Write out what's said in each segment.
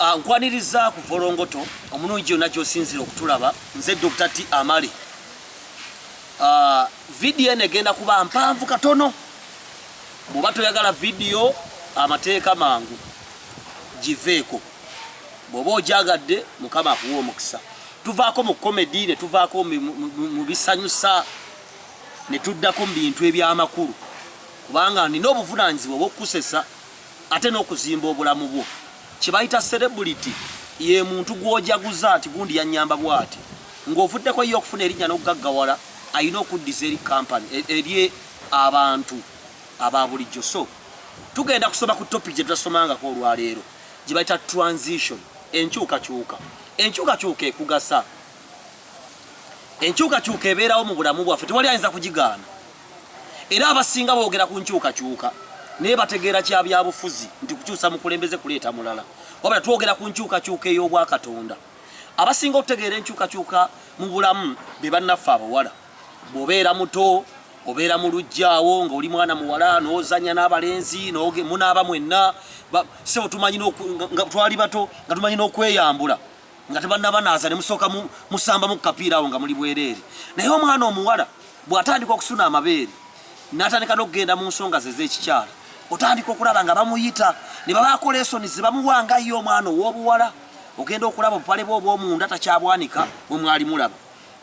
Nkwaniriza ku Volongoto omulungi yonna gy'osinzira okutulaba nze Dr. T. Amale. Video eno egenda kuba mpanvu katono. Bw'oba toyagala video amateeka mangu giveeko. Bw'oba ogyagadde Mukama akuwa omukisa. Tuvaako mu comedy ne tuvaako mu bisanyusa ne tuddako mu bintu eby'amakulu. Kubanga nina obuvunaanyizibwa obw'okukusesa ate n'okuzimba obulamu bwo. Kibayita celebrity ye muntu gwojaguza ati gundi yannyamba bwati ng'ovuddeko ye okufuna erinnya n'okugaggawala ayina okuddiza eri company eri abantu aba bulijjo. So tugenda kusoma ku topic gye tutasomangako olwaleero gye bayita transition, enkyukakyuka. Enkyukakyuka ekugasa, enkyukakyuka ebeerawo mu bulamu bwaffe, tewali ayinza kugigaana. Era abasinga boogera ku nkyukakyuka naye bategeera kya byabufuzi nti kukyusa mukulembeze kuleeta mulala. Wabula twogera ku nkyukakyuka ey'obwakatonda. Abasinga okutegeera enkyukakyuka mu bulamu be bannaffe abawala. Bw'obeera muto, obeera mu lujjaawo ng'oli mwana muwala n'ozannya n'abalenzi munaaba mwenna sebo tumanyi nga twali bato nga tumanyi n'okweyambula nga tebannabanaaza ne musooka musamba mu kapiira awo nga muli bwereere. Naye omwana omuwala bw'atandika okusuna amabeere n'atandika n'okugenda mu nsonga ze ez'ekikyala, otandika okulaba nga bamuyita ne babaako lesoni ze bamuwanga ye omwana ow'obuwala. Ogenda okulaba obupale bwe obw'omunda takyabwanika bwe mwali mulaba.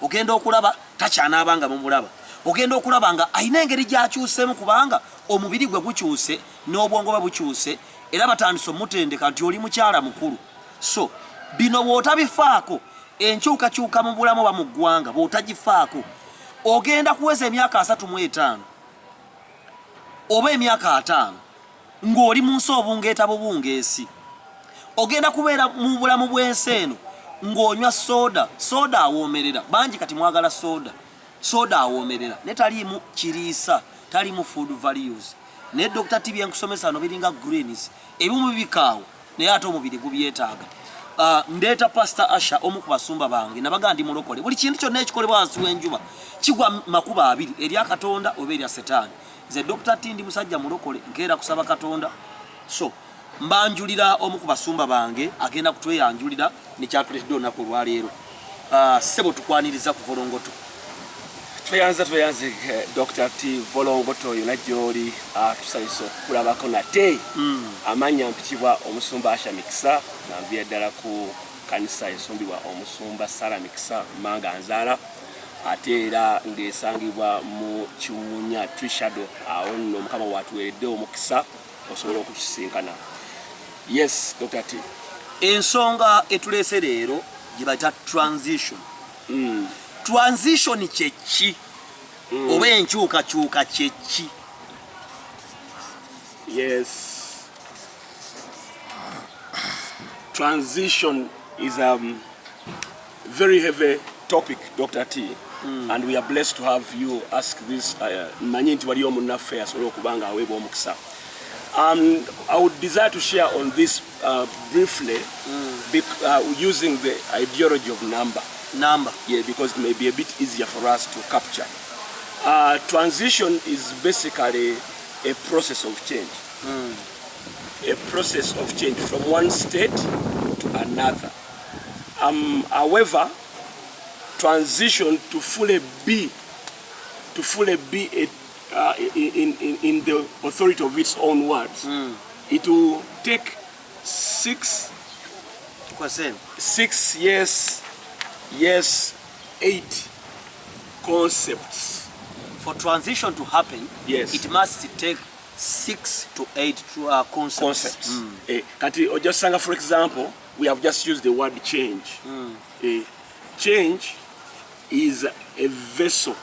Ogenda okulaba takyanaabanga mumulaba. Ogenda okulaba nga ayina engeri gy'akyuseemu kubanga omubiri gwe gukyuse n'obwongo bwe bukyuse era batandise omutendeka nti oli mukyala mukulu. So bino bw'otabifaako enkyukakyuka mu bulamu oba mu ggwanga bw'otagifaako ogenda kuweza emyaka 35 oba emyaka 5 ng'oli mu nsi obungeeta bubungeesi. Ogenda kubeera mu bulamu bw'ensi eno ng'onywa soda awoomerera. Bangi kati mwagala soda awoomerera ne taliimu kiriisa, taliimu food values. Naye Dr. T byenkusomesa no biringa greens ebimu bibikaawo naye ate omubiri gubyetaaga. Ndeeta Pastor Asha omu ku basumba bange nabaga ndi mulokole. Buli kintu kyonna ekikolebwa wansi w'enjuba kigwa makuba 2 erya Katonda oba erya Setaani. Nze Dr. T ndi musajja mulokole nkeera kusaba Katonda. So mbanjulira omu ku basumba bange agenda kutweyanjulira ne kyatuletedde olunaku olwaleero. Sebo tukwaniriza ku Volongoto. Tweyanze Dr. T Volongoto yonna gy'oli tusanyusa okulabako nate. Amannya mpitibwa omusumba Asha Mikisa nanviira ddala ku kanisa esumbibwa omusumba Sara Mikisa manga nzaala ate era ng'esangibwa mu Kiwunya Trishado awo nno Mukama watuweredde omukisa osobola okukisinkana. Yes, Dr. T. Ensonga etuleese leero gye bayita transition. Transition kyeki oba enkyukakyuka kyeki? Yes. Transition is a very heavy topic, Dr. T. And we are blessed to have you ask this. Manyi nti wali omunnaffe asobola okubanga aweebwa omukisa. I would desire to share on this briefly, using the ideology of number. Yeah, because it may be a bit easier for us to capture. Transition is basically a process of change. A process of change from one state to another. However, transition to fully be in the authority of its own words, it will take 6 years. Yes, 8 concepts. For transition to happen, yes, it must take 6 to 8 concepts. Kati ojasanga, for example, we have just used the word change. Change is a vessel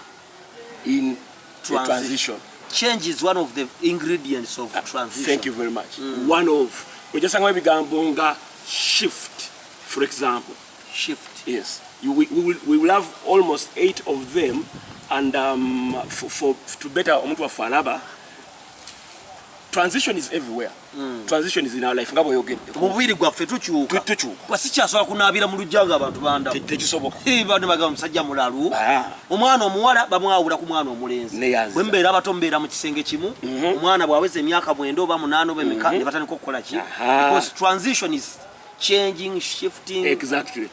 in transition. Change is one of the ingredients of transition. Thank you very much. One of ojasanga ebigambo nga shift, for example. Shift. Yes. We will have almost 8 of them, and to better omuntu waffe alaba, transition is everywhere. Transition is in our life. Ngabo yogedde. Mubiri gwaffe tukyuka. Wasikyasobola kunaabira mu lujjanga abantu banda. Tekisoboka. Bano bagamba omusajja mulalu. Omwana omuwala bamwawula ku mwana omulenzi. Bwe mbeera abato mbeera mu kisenge kimu. Omwana bw'aweza emyaka 7 oba 8 oba emeka ne batandika okukola ki? Because transition is changing, shifting. Exactly.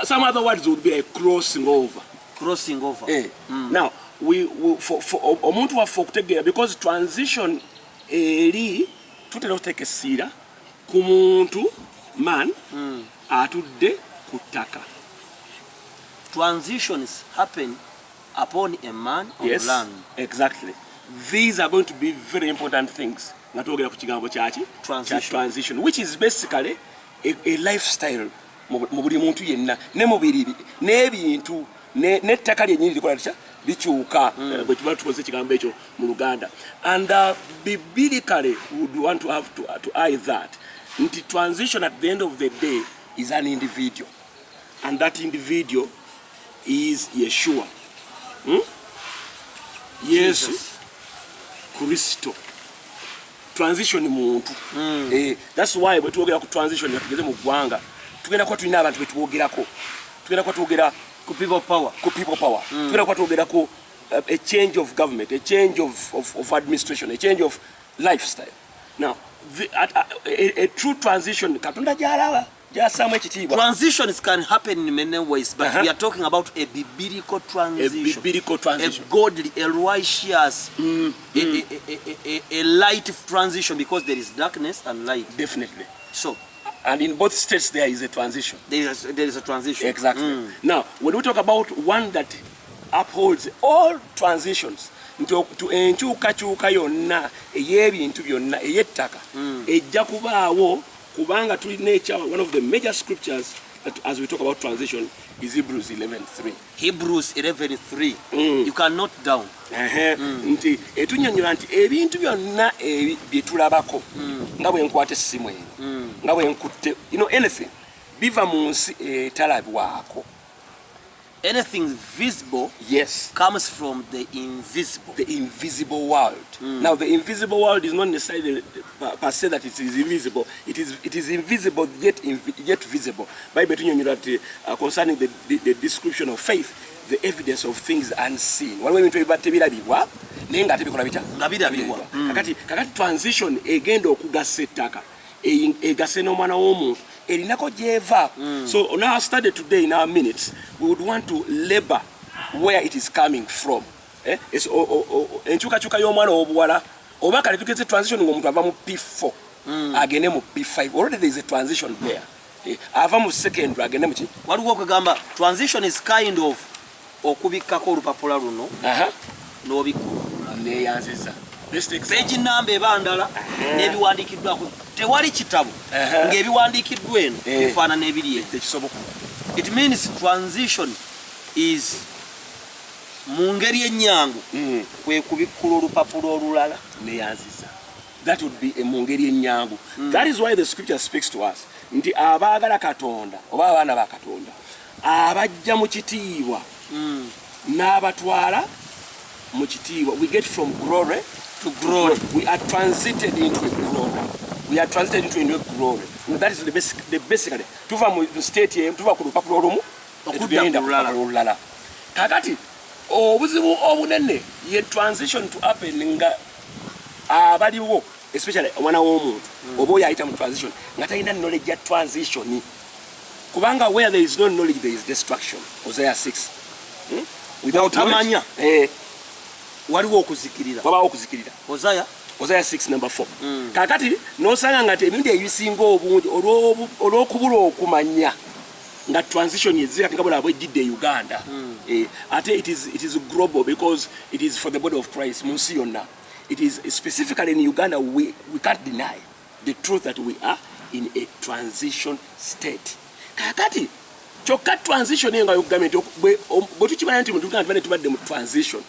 Some other words would be like crossing over. Crossing over. Now, we for omuntu waffe okutegeera because transition eri tutera okuteekesira ku muntu man atudde ku ttaka. Transitions happen upon a man on Yes, land. exactly. These are going to be very important things. Nga twogera ku kigambo kyaki? Transition, which is basically a lifestyle mu buli muntu yenna ne mubiri n'ebintu n'ettaka lyennyini likola litya likyuka bwe tuba tukoze ekigambo ekyo mu Luganda. And biblically would want to have to eye that nti transition at the end of the day is an individual, and that individual is Yeshua. Yesu Kristo. Transition muntu. That's why bwe tuwogera ku transition yatugeze mu ggwanga tugenda kuba tulina abantu betuwogerako. Tugenda kuba tuwogera ku people power. Tugenda kuba tuwogera ku a change of government, a change of administration, a change of lifestyle. Now, a true transition Katonda gy'alaba gy'assaamu ekitiibwa. Transitions can happen in many ways, but we are talking about a biblical transition. A biblical transition. A godly, a righteous, a light transition, because there is darkness and light. Definitely. So, and in both states there is a transition. There is a transition. Exactly. Now, when we talk about one that upholds all transitions, to enkyukakyuka yonna ey'ebintu byonna ey'ettaka ejja kubaawo kubanga tulina ekyawa. One of the major scriptures that as we talk about transition is Hebrews 11:3. Hebrews 11:3. You can note down. Nti etunnyonnyola nti ebintu byonna bye tulabako nga bwe nkwata essimu eno nga bwe nkutte anything biva mu nsi etalabwako. Anything visible, yes, comes from the invisible. The invisible world. Now, the invisible world is not necessarily per se that it is invisible. It is invisible yet visible. Bible concerning the description of faith, the evidence of things unseen. Kakati transition egenda okugasa ettaka egase n'omwana w'omuntu erinako gy'eva. So on our study today, in our minutes, we would want to labor where it is coming from. Enkyukakyuka y'omwana w'obuwala oba kale tugeze transition ng'omuntu ava mu P4 agende mu P5. Already there is a transition there. Ava mu secondary agende mu ki? Waliwo okugamba transition is kind of okubikkako olupapula luno n'obikkula neeyanziza. Page number eba ndala n'ebiwandiikiddwako. Tewali kitabo ng'ebiwandiikiddwa eno bifaanana ebiri eno. It means transition is mu ngeri ennyangu kwe kubikkula olupapula olulala neeyanziza. That would be mu ngeri ennyangu. That is why the scripture speaks to us nti abaagala Katonda oba abaana ba Katonda abajja mu kitiibwa n'abatwala mu kitiibwa. We get from glory to glory. We are transited into a glory. We are transited into a glory. That is the basic. Tuva mu state ye tuva ku lupapula olumu okugenda ku lulala. Kakati obuzibu obunene ye transition to happen nga abaliwo, especially omwana w'omuntu oba oyo ayita mu transition nga talina knowledge ya transition. Kubanga where there is no knowledge there is destruction. Hosea 6. Without amanya waliwo okuzikirira. Wabawo okuzikirira. Hosea 6 number 4. Kakati nosanga nga ebintu ebisinga obungi olw'okubula okumanya nga transition yezira ngabula abwejjidde e Uganda. Ate it is global because it is for the body of Christ munsi yonna. It is specifically in Uganda we can't deny the truth that we are in a transition state. Kakati kyokka transition nga government bwe tukimanya nti Uganda tubadde mu transition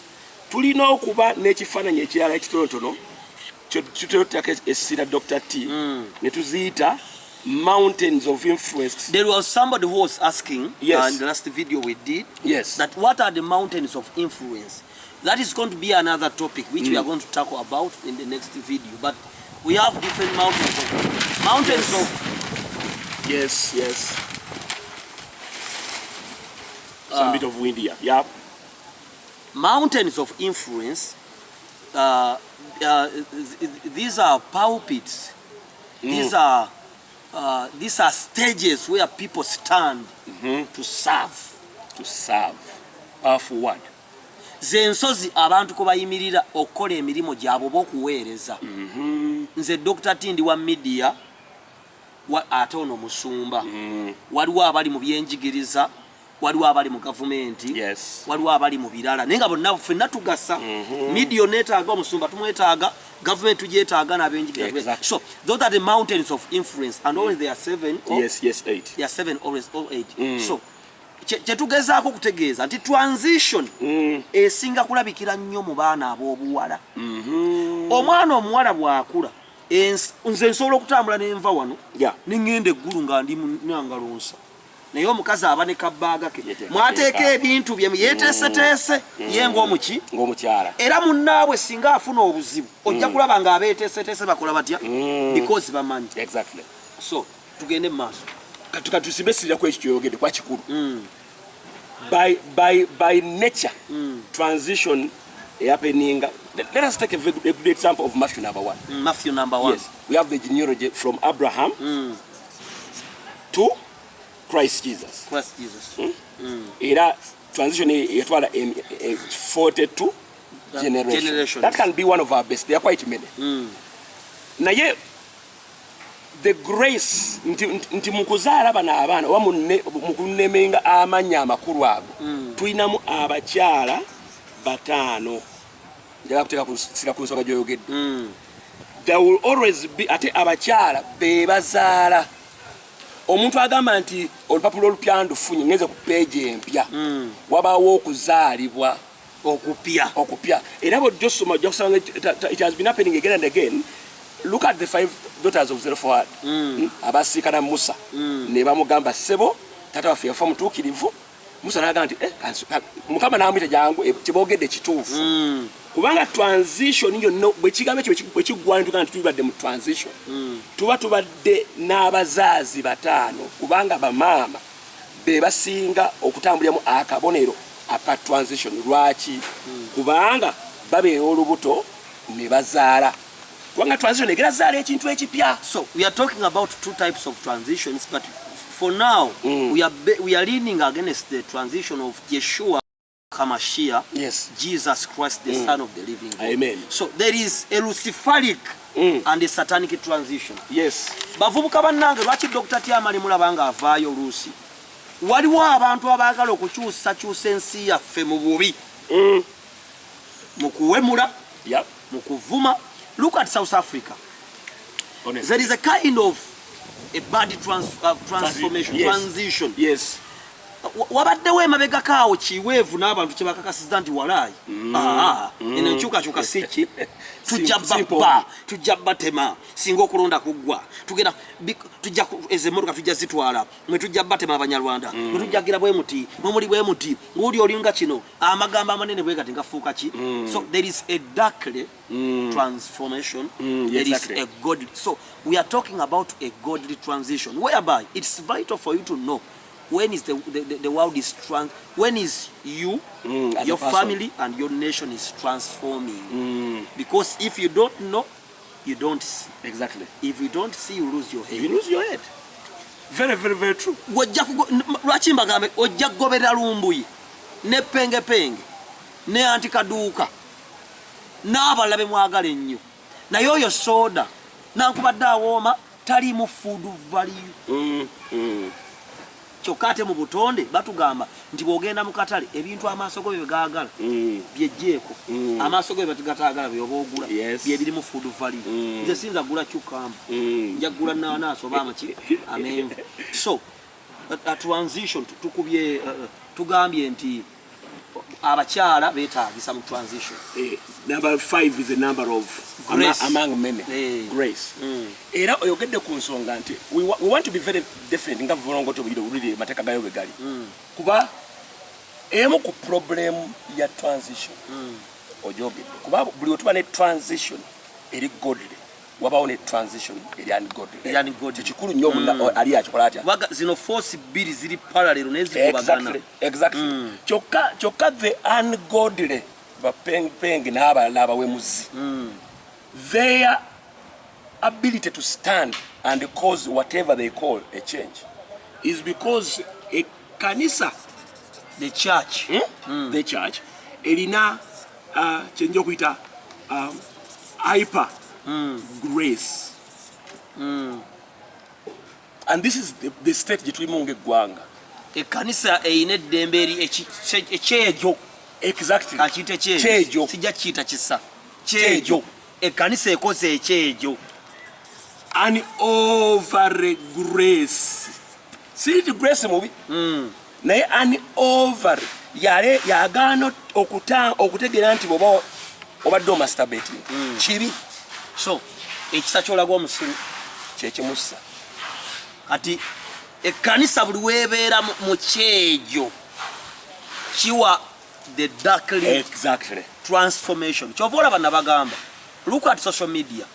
tulina okuba n'ekifaananyi ekirala ekitonotono kyotutaka essira Dr. T ne tuziyita mountains of influence. There was somebody who was asking yes. in the last video we did that what are the mountains of influence. That is going to be another topic which we are going to talk about in the next video. But we have different mountains of yes. Some bit of wind here. Yeah. Mountains of influence. These are pulpits. These are these are stages where people stand to serve. To serve. Powerful word. Zensozi abantu ko bayimirira okukola emirimu gyabwe b'okuweereza. Nze Dr. Tindi wa media ate ono musumba. Waliwo abali mu byenjigiriza, waliwo abali mu gavumenti, waliwo abali mu birala. Naye nga bonna ffenna tugasa. Media neetaaga omusumba tumwetaaga, government tugyetaaga n'abenjigiriza. So those are the mountains of influence, and always there are 7 or 8. There are 7 always or 8. So kyetugezaako kutegeeza nti transition esinga kulabikira nnyo mu baana ab'obuwala. Omwana omuwala bw'akula, nze nsobola okutambula n'enva wano neŋŋenda eggulu nga ndi nangalonsa, naye omukazi aba ne kabbaaga ke mwateeka ebintu bye yeeteeseteese ye ng'omukyala, era munnaabwe singa afuna obuzibu ojja kulaba ng'abeeteeseteese bakola batya because bamanyi. So tugende mu maaso tusimesirira ku ekyo kyoyogedde kwa kikulu. By nature, transition happening. Let us take a good example of Matthew number 1. Matthew number 1. Yes, we have the genealogy from Abraham to Christ Jesus. Christ Jesus. Era transition yetwala 42 generations. That can be one of our best. There are quite many. Naye the grace nti mukuzaala bano abaana oba mukunemenga amanya amakulu ago tulinamu abakyala 5 njagala kuteeka sira ku nsonga gy'oyogedde. There will always be ate abakyala be bazaala. Omuntu agamba nti olupapula olupya ndufunye ngenze ku page empya wabaawo okuzaalibwa okupya era bw'ojja osoma ojja kusanga it has been happening again and again. Look at the 5 daughters of Zelophehad. Abasiikana Musa ne bamugamba ssebo taata waffe yafa mutuukirivu. Musa n'agamba nti Mukama n'amuyita jangu kyeboogedde kituufu. Kubanga transition yonna bwe kigambo ekyo bwe kiggwa ne tugamba nti tubadde mu transition. Tuba tubadde n'abazaazi 5 kubanga bamaama be basinga okutambuliramu akabonero aka transition. Lwaki? Kubanga babeera olubuto ne bazaala. So we are talking about 2 types of transitions, but for now we are leaning against the transition of Yeshua HaMashiach, Jesus Christ, the Son of the Living God. Amen. So there is a Luciferic and a satanic transition. Yes. Bavubuka bannange lwaki Dr. Tiamali mulaba nga avaayo oluusi? Waliwo abantu abaagala okukyusakyusa ensi yaffe mu bubi, mu kuwemula, mu kuvuma. Look at South Africa. Honestly. There is a kind of a bad transformation, transition. Yes. Wabaddewo emabegako awo kiweevu n'abantu kye bakakasiza nti walaayi eno enkyukakyuka si ki tujja babba tujja batema singa okulonda kuggwa tugenda tujja ezemmotoka tujja zitwala mwe tujja batema abanyarwanda mwe tujjagira bwe muti mwe bwe muti ng'oli olinga kino amagambo amanene bwe gati ngafuuka ki. So there is a darkly transformation. There is a godly. So we are talking about a godly transition whereby it's vital for you to know when is the world is when is you, your family and your nation is transforming. Because if you don't know, you don't see. Exactly. If you don't see, you lose your head. You lose your head. Very, very, very true. Lwaki mbagambe ojja kugoberera lumbuyi ne pengepenge ne antikaduuka n'abalabe mwagala ennyo naye oyo soda nankubadde awooma taliimu food value. Kyokka ate mu butonde batugamba nti bw'ogenda mu katale ebintu amaaso go bye gaagala byejjeeko amaaso go bye gatagala byoba ogula bye biri mu food value. Nze sinza gula cucumber nja gula naanaaso oba amaki amenvu. So a transition tukubye tugambye nti abakyala beetaagisa mu transition. Number 5 is a number of grace. Among many. Grace. Era oyogedde ku nsonga nti we want to be very different nga vulongo to really mateka gayo begali. Kuba emu ku problem ya transition. Ojogedde. Kuba buli otuba ne transition eri godly. Wabawo ne transition eri ungodly. Kikulu nnyo munna ali akikola atya. Waga zino force bbiri ziri parallel nezikubagana. Exactly. Kyokka the ungodly bapeng n'abalala abawemuzi. Their ability to stand and cause whatever they call a change is because a kanisa, the church, the church, elina change okuita hyper grace. And this is the state gitulimu ng'eggwanga. Ekkanisa eyina eddembe ekyejo. Exactly. Kakiyite kyejo. Sijja kiyita kisa. Kyejo. Ekkanisa ekoze ekyejo. An over grace. See the grace mubi? Naye an over yale yagaana okutegeera nti bw'oba obadde omasturbating. Kibi. So ekisa ky'olaga omusiru kyekimussa. Kati ekkanisa buli weebeera mu kyejo kiwa the darkly exactly transformation. Kyova olaba nabagamba, look at social media,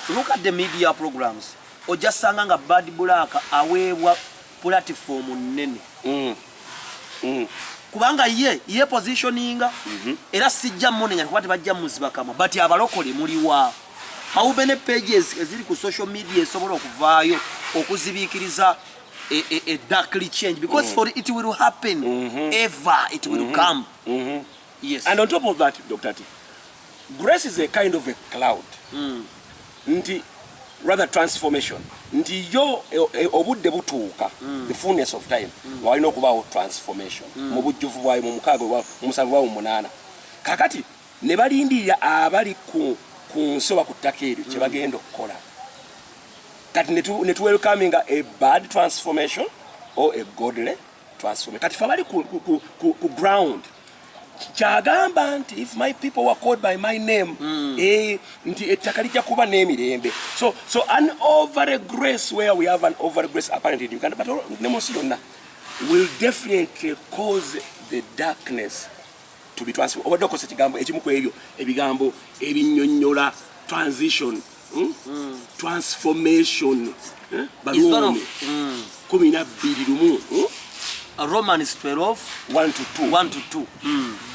look at the media programs, ojja sanga nga Bad Black aweebwa platform nnene. Kubanga ye positioninga era sijja munenya kuba tebajja muzibakama, but abalokole muliwa. How many pages eziri ku social media esobola okuvaayo okuzibiikiriza a darkly change, because for it will happen, ever it will come. Yes. And on top of that, Dr. T, grace is a kind of a cloud. Nti rather transformation. Nti yo obudde butuuka, the fullness of time, walina okubaawo transformation. Mu bujjuvu bwayo mu mukaaga mu musanvu bwayo mu munaana. Kakati ne balindirira abali ku nsoba ku ttaka eryo kye bagenda okukola. Kati ne welcoming a bad transformation or a godly transformation. Kati fa bali ku ground. Kyagamba nti if my people were called by my name, nti ettaka lijja kuba n'emirembe. So an over grace, where we have an over grace apparently in Uganda, but ne mu nsi yonna, will definitely cause the darkness to be transformed. Obadde okosa ekigambo ekimu ku ebyo ebigambo ebinnyonnyola transition, transformation. Baruumi 12:1. Romans 12:1-2.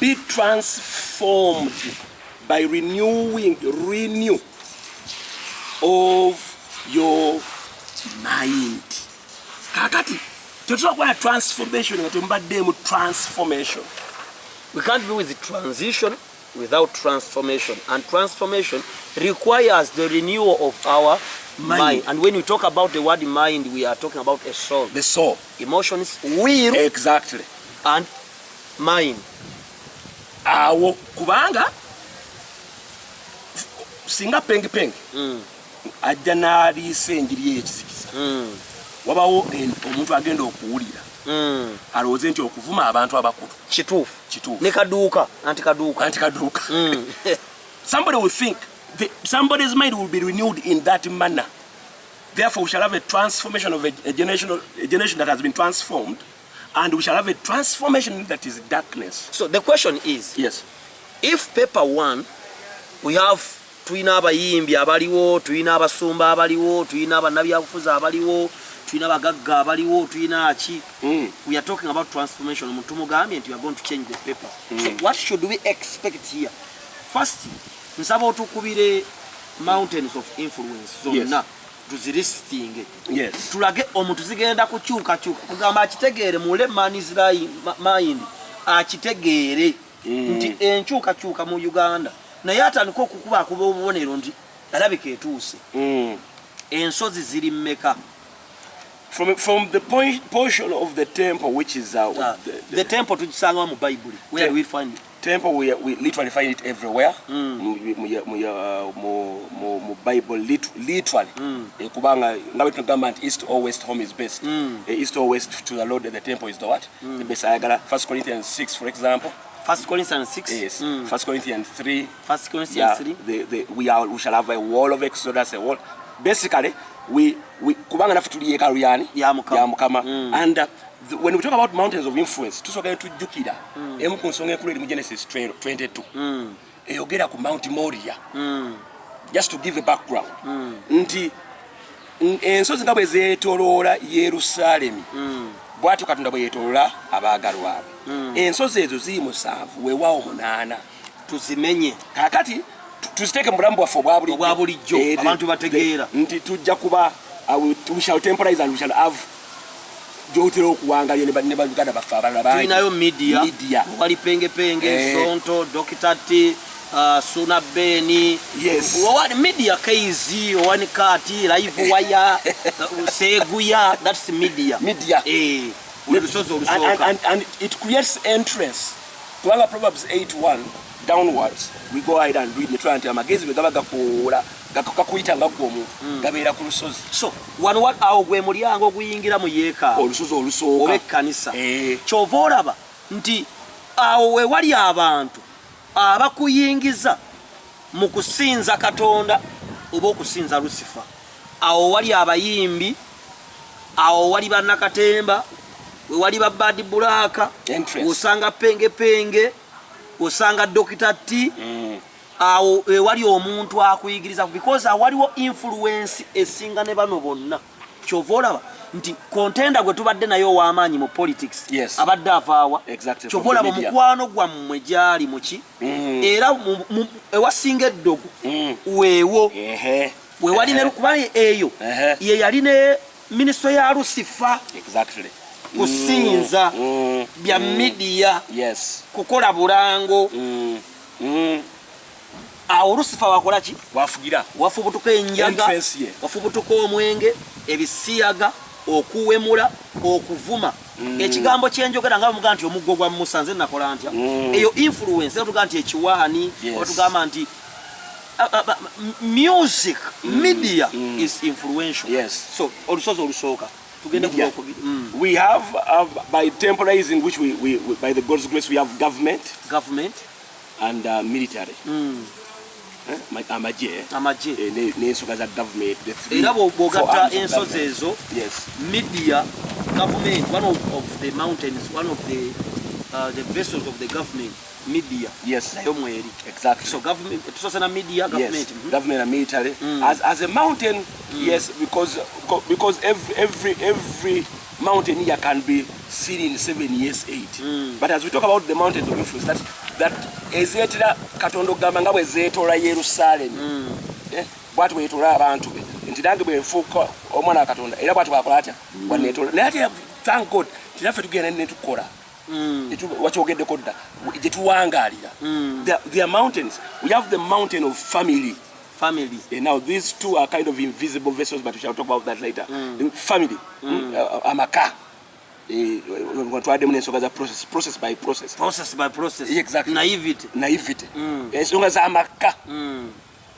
Be transformed by renew of your mind. Kakati tetusobola kuba transformation nga tembaddemu transformation. We can't be with the transition without transformation, and transformation requires the renewal of our mind. And when we talk about the word mind, we are talking about a soul. The soul. Emotions, will, exactly, and mind. Awo kubanga singa pengi ajja n'aliisa enjiri y'ekizikiza. Wabawo omuntu agenda okuwulira alowooze nti okuvuma abantu abakulu kituufu. Ne kaduuka anti kaduuka. Somebody will think somebody's mind will be renewed in that manner. Therefore, we shall have a transformation of a generation that has been transformed, and we shall have a transformation that is darkness. So the question is, yes, if paper one, we have tulina abayimbi abaliwo, tulina abasumba abaliwo, tulina abannabyabufuzi abaliwo, tulina abagagga abaliwo, tulina ki, we are talking about transformation. Omuntu mugambye nti we are going to change the paper. So what should we expect here? First, nsaba otukubire mountains of influence zonna tuzilistinge. Yes. Tulage omuntu zigenda kukyuka kugamba akitegeere mu lemani's mind akitegeere nti enkyukakyuka mu Uganda naye atandika okukuba obubonero nti alabika etuuse. Ensozi ziri mmeka? From the portion of the temple which is the temple tugisanga mu Bible. Where do we find it? Temple, we literally find it everywhere. Bible literally. Kubanga ngabe government east or west home is best. East or west to the Lord, the temple is the what? The best. 1 Corinthians 6, for example. 1 Corinthians 6. Yes. 1 Corinthians 3. 1 Corinthians 3. We shall have a wall of Exodus. A wall. Basically, we kubanga nafu tuli yekalu yani ya Mukama. And when we talk about mountains of influence, tusogera tujjukira emu ku nsonga enkulu eri mu Genesis 22 eyogera ku Mount Moriah. Just to give a background, nti ensozi nga bwe zeetooloola Yerusaalemi bw'atyo Katonda bwe yeetooloola abaagalwa be. Ensozi ezo ziri 7 weewaawo 8 tuzimenye. Kakati tuziteke mulambu waffe obwa bulijjo abantu bategeera nti tujja kuba we shall temporize and we shall have gyotera okuwangalya ne baluganda baffe abalala bangi. Tulinayo media wali penge Sonto Dr. T Suna Beni, yes. What media KZ, one Kati, Live Wire, Seguya, that's media. Media. And it creates interest. Kuanga Proverbs 8:1 downwards, we go ahead and read the Trinity. Amagezi we gabaga kula, gakuita ngagomu, gabera ku lusozi. So, one what awo gwe mulyango guyingira mu yeka. Olusozi olusooka. Obe kanisa. Kyova olaba nti awo we wali abantu abakuyingiza mu kusinza Katonda oba okusinza Lucifer. Awo wali abayimbi, awo wali bannakatemba, we wali ba Bad Bulaka, osanga penge, osanga Dr. T, awo we wali omuntu akuyigiriza because awaliwo influence esinga ne bano bonna. Kyova olaba nti contender gwe tubadde nayo w'amaanyi mu politics abadde avaawa kyova olaba omukwano gwammwe gyali muki era ewasinga eddogo weewo we wali ne kubaye eyo ye yali ne ministry ya Lucifer kusinza bya media kukola bulango awo Lucifer wakola ki wafubutuka enjaga wafubutuka omwenge ebisiyaga okuwemula okuvuma ekigambo kyenjogera nga muga nti omuggo gwa Musanze nakola ntya eyo influence etuga nti ekiwaani otugamba nti music media is influential so olusozi olusooka tugende ku we have by temporizing which we by the God's grace we have government and military amaje n'ensoga za government era bw'ogatta ensozi ezo media government one of the mountains one of the vessels of the government media nayo mweri so government tusosana media government government and military as a mountain because every mountain here can be seen in 7 years 8 but as we talk about the mountains of influence that ezetera Katonda gamba nga bwe zeetola Yerusalemu bwatu bwetola abantu be nti nange bwe nfuuka omwana wa Katonda era bwatu bakola atya bwanetola naye ate thank God tinaffe tugenda ne tukola wakyogeddeko dda gye tuwangaalira there are mountains we have the mountain of family now these two are kind of invisible vessels but we shall talk about that later family amaka twademu n'ensonga za process by process exactly naivety ensonga za amaka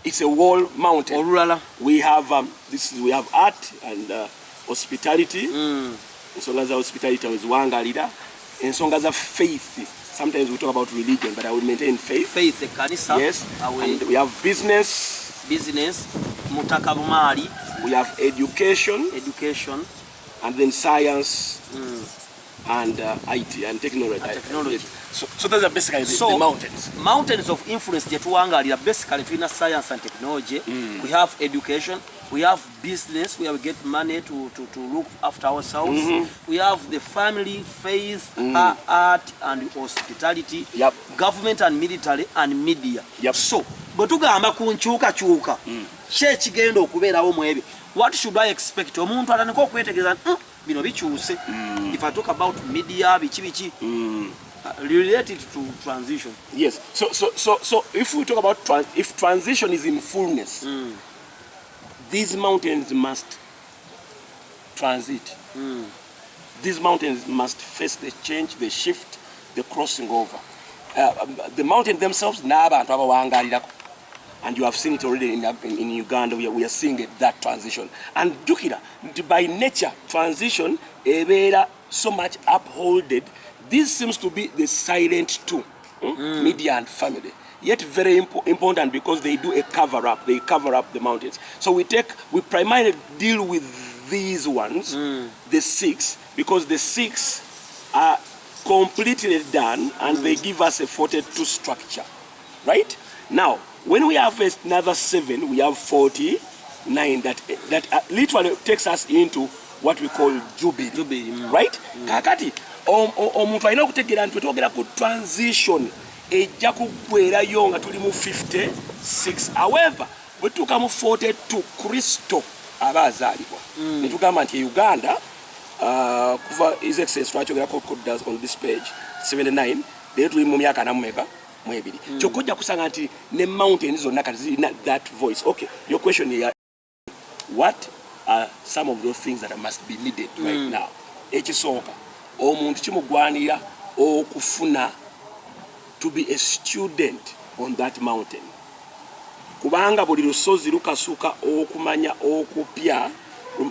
it's a wall mountain olulala we have we have art and hospitality ensonga za hospitality weziwangalira ensonga za faith sometimes we talk about religion but I will maintain faith kanisa and we have business mutaka bumali we have education and then science and IT and technology. So those are basically the mountains of influence that tuwangalira basically between science and technology. We have education, we have business, we have get money to look after ourselves. We have the family, faith, art and hospitality, government and military and media. So bwe tugamba ku nkyukakyuka kyekigenda okubeerawo mu ebyo what should I expect omuntu atandika okwetegereza bino bikyuse if I talk about media bichi related to transition so if we talk about if transition is in fullness these mountains must transit these mountains must face the change the shift the crossing over the mountain themselves n'abantu abawangalirako and you have seen it already in Uganda. We are seeing it, that transition. And Dukira, by nature, transition, so much upholded. This seems to be the silent two, media and family. Yet very important because they do a cover up. They cover up the mountains. So we primarily deal with these ones, the 6, because the 6 are completely done and they give us a 42 structure, right? Now, when we have another 7, we have 49 that literally takes us into what we call Jubilee. Right? Kakati, omuntu alina okutegeera nti twetwogera ku transition ejja kuggwerayo nga tuli mu 56. However bwetuuka mu 42 Kristo aba azaalibwa ne tugamba nti Uganda kuva His Excellency twakyogerako koddas on this page 79 leero tuli mu myaka namumeka mu ebiri kyokka ojja kusanga nti ne mountain zonna kati zirina that voice. Okay, your question here, what are some of those things that must be needed right now? Ekisooka omuntu kimugwanira okufuna to be a student on that mountain, kubanga buli lusozi lukasuka okumanya okupya.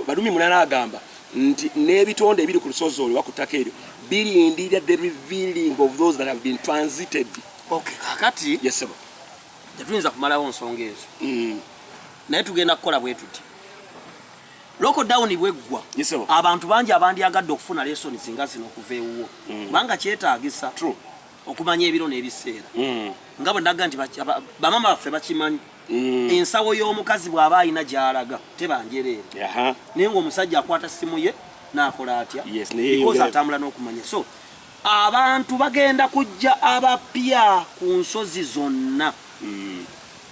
Balumi munana agamba nti n'ebitonde ebiri ku lusozi olwo wakutaka eryo birindirira the revealing of those that have been transited. Okay, kakati yes sir, tetuyinza kumalawo nsonga ezo naye tugenda kukola bwe tuti lockdown bweggwa. Yes sir, abantu bangi abandyagadde okufuna lesson zinga zino okuva ewuwo kubanga kyetaagisa true okumanya ebiro n'ebiseera nga bwe ndaga nti bamama baffe bakimanyi. Ensawo y'omukazi bw'aba alina gy'alaga tebanjereere naye ng'omusajja akwata simu ye n'akola atya because atambula n'okumanya. So abantu bagenda kujja abapya ku nsozi zonna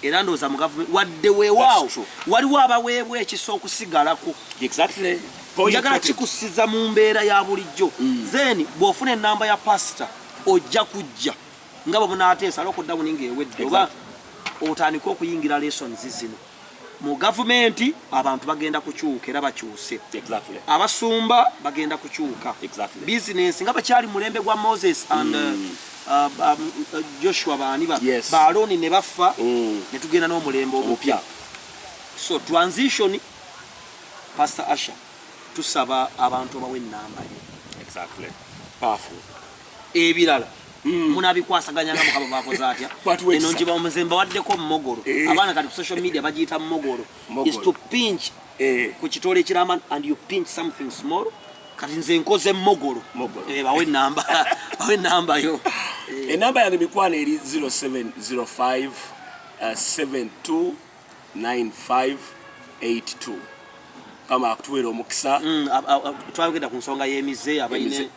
era ndowooza mu gavumenti wadde weewaawo waliwo abaweebwa ekisa okusigalako. Exactly. Njagala kikusiza mu mbeera ya bulijjo then bw'ofuna ennamba ya pasita ojja kujja nga bwe munaateesa lockdown ng'ewedde oba otandika okuyingira lessons zino mu gavumenti. Abantu bagenda kukyuka era bakyuse. Abasumba bagenda kukyuka. Business nga bakyali mulembe gwa Moses and Joshua baani ba Aaron ne bafa ne tugenda n'omulembe omupya. So transition Pastor Asha tusaba abantu bawe ennamba ye. Powerful. Ebirala munabikwasaganya nga mukaba bakoze atya eno njiba omuzemba waddeko mmogoro abaana kati ku social media bagiyita mmogoro is to pinch ku kitole ekiramba and you pinch something small. Kati nze nkoze mmogoro bawe ennamba yo. Enamba yange mikwano eri 0705 729582 kama akutuwera omukisa. Twagenda ku nsonga y'emize abayine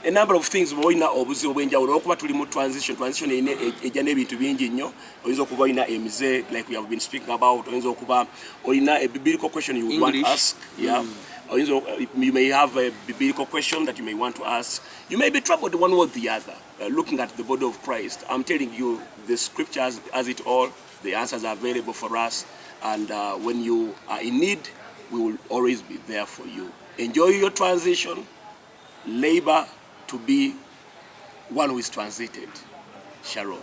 a number of things boina obuzibu bwenjawulo okuba tuli mu transition ine ejja n'ebintu bingi nnyo. Oyinza okuba olina emize like we have been speaking about. Oyinza okuba olina a biblical question you would want to ask. You may have a biblical question that you may want to ask. You may be troubled one or the other looking at the body of Christ. I'm telling you, the scriptures has it all. The answers are available for us, and when you are in need, we will always be there for you. Enjoy your transition. Labor to be one who is transited. Shalom.